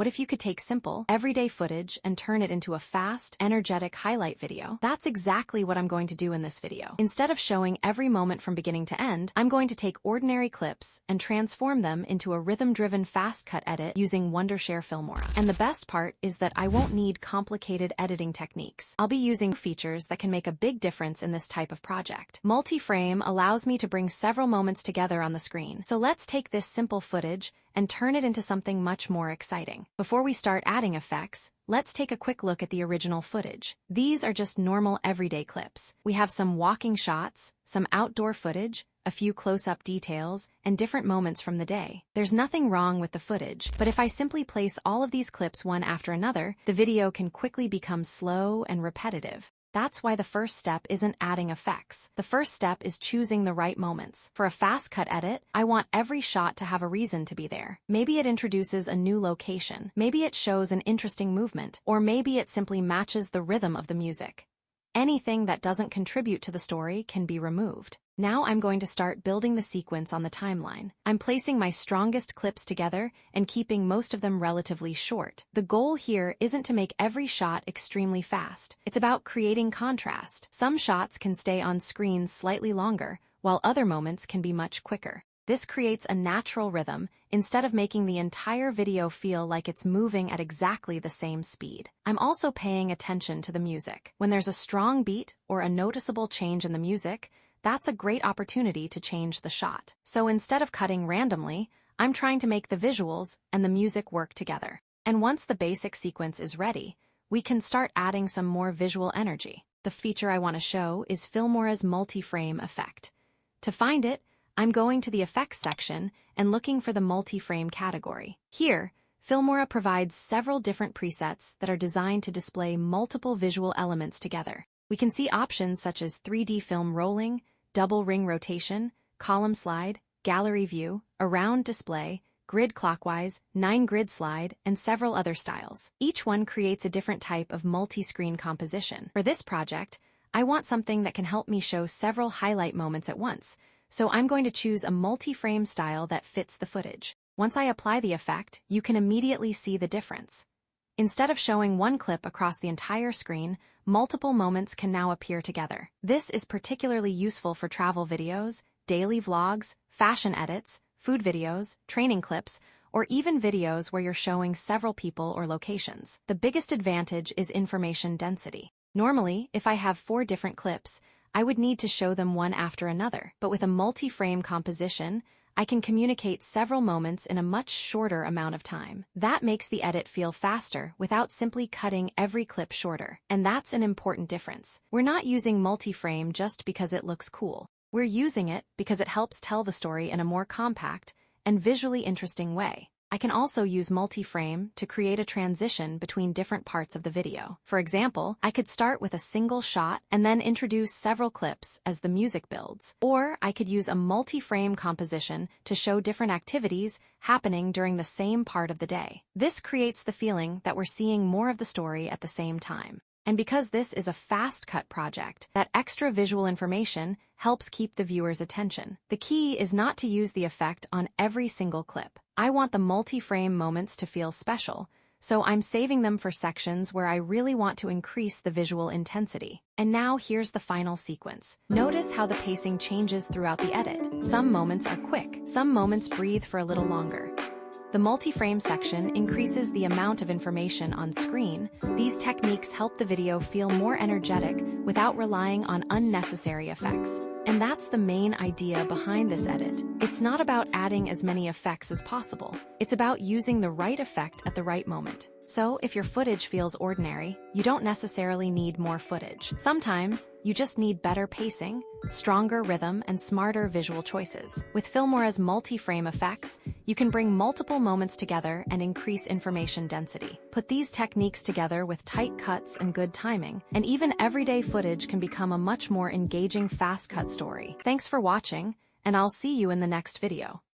What if you could take simple, everyday footage and turn it into a fast, energetic highlight video? That's exactly what I'm going to do in this video. Instead of showing every moment from beginning to end, I'm going to take ordinary clips and transform them into a rhythm-driven fast cut edit using Wondershare Filmora. And the best part is that I won't need complicated editing techniques. I'll be using features that can make a big difference in this type of project. Multi-frame allows me to bring several moments together on the screen. So let's take this simple footage and turn it into something much more exciting. Before we start adding effects, let's take a quick look at the original footage. These are just normal everyday clips. We have some walking shots, some outdoor footage, a few close-up details, and different moments from the day. There's nothing wrong with the footage, but if I simply place all of these clips one after another, the video can quickly become slow and repetitive. That's why the first step isn't adding effects. The first step is choosing the right moments. For a fast cut edit, I want every shot to have a reason to be there. Maybe it introduces a new location. Maybe it shows an interesting movement. Or maybe it simply matches the rhythm of the music. Anything that doesn't contribute to the story can be removed. Now I'm going to start building the sequence on the timeline. I'm placing my strongest clips together and keeping most of them relatively short. The goal here isn't to make every shot extremely fast. It's about creating contrast. Some shots can stay on screen slightly longer, while other moments can be much quicker. This creates a natural rhythm instead of making the entire video feel like it's moving at exactly the same speed. I'm also paying attention to the music. When there's a strong beat or a noticeable change in the music, that's a great opportunity to change the shot. So instead of cutting randomly, I'm trying to make the visuals and the music work together. And once the basic sequence is ready, we can start adding some more visual energy. The feature I want to show is Filmora's multi-frame effect. To find it, I'm going to the Effects section and looking for the multi-frame category. Here, Filmora provides several different presets that are designed to display multiple visual elements together. We can see options such as 3D film rolling, double ring rotation, column slide, gallery view, around display, grid clockwise, 9-grid slide, and several other styles. Each one creates a different type of multi-screen composition. For this project, I want something that can help me show several highlight moments at once, so I'm going to choose a multi-frame style that fits the footage. Once I apply the effect, you can immediately see the difference. Instead of showing one clip across the entire screen, multiple moments can now appear together. This is particularly useful for travel videos, daily vlogs, fashion edits, food videos, training clips, or even videos where you're showing several people or locations. The biggest advantage is information density. Normally, if I have 4 different clips, I would need to show them one after another. But with a multi-frame composition, I can communicate several moments in a much shorter amount of time. That makes the edit feel faster without simply cutting every clip shorter. And that's an important difference. We're not using multi-frame just because it looks cool. We're using it because it helps tell the story in a more compact and visually interesting way. I can also use multi-frame to create a transition between different parts of the video. For example, I could start with a single shot and then introduce several clips as the music builds. Or I could use a multi-frame composition to show different activities happening during the same part of the day. This creates the feeling that we're seeing more of the story at the same time. And because this is a fast-cut project, that extra visual information helps keep the viewer's attention. The key is not to use the effect on every single clip. I want the multi-frame moments to feel special, so I'm saving them for sections where I really want to increase the visual intensity. And now here's the final sequence. Notice how the pacing changes throughout the edit. Some moments are quick, some moments breathe for a little longer. The multi-frame section increases the amount of information on screen. These techniques help the video feel more energetic without relying on unnecessary effects. And that's the main idea behind this edit. It's not about adding as many effects as possible. It's about using the right effect at the right moment. So if your footage feels ordinary, you don't necessarily need more footage. Sometimes, you just need better pacing, stronger rhythm, and smarter visual choices. With Filmora's multi-frame effects, you can bring multiple moments together and increase information density. Put these techniques together with tight cuts and good timing, and even everyday footage can become a much more engaging fast-cut story. Thanks for watching, and I'll see you in the next video.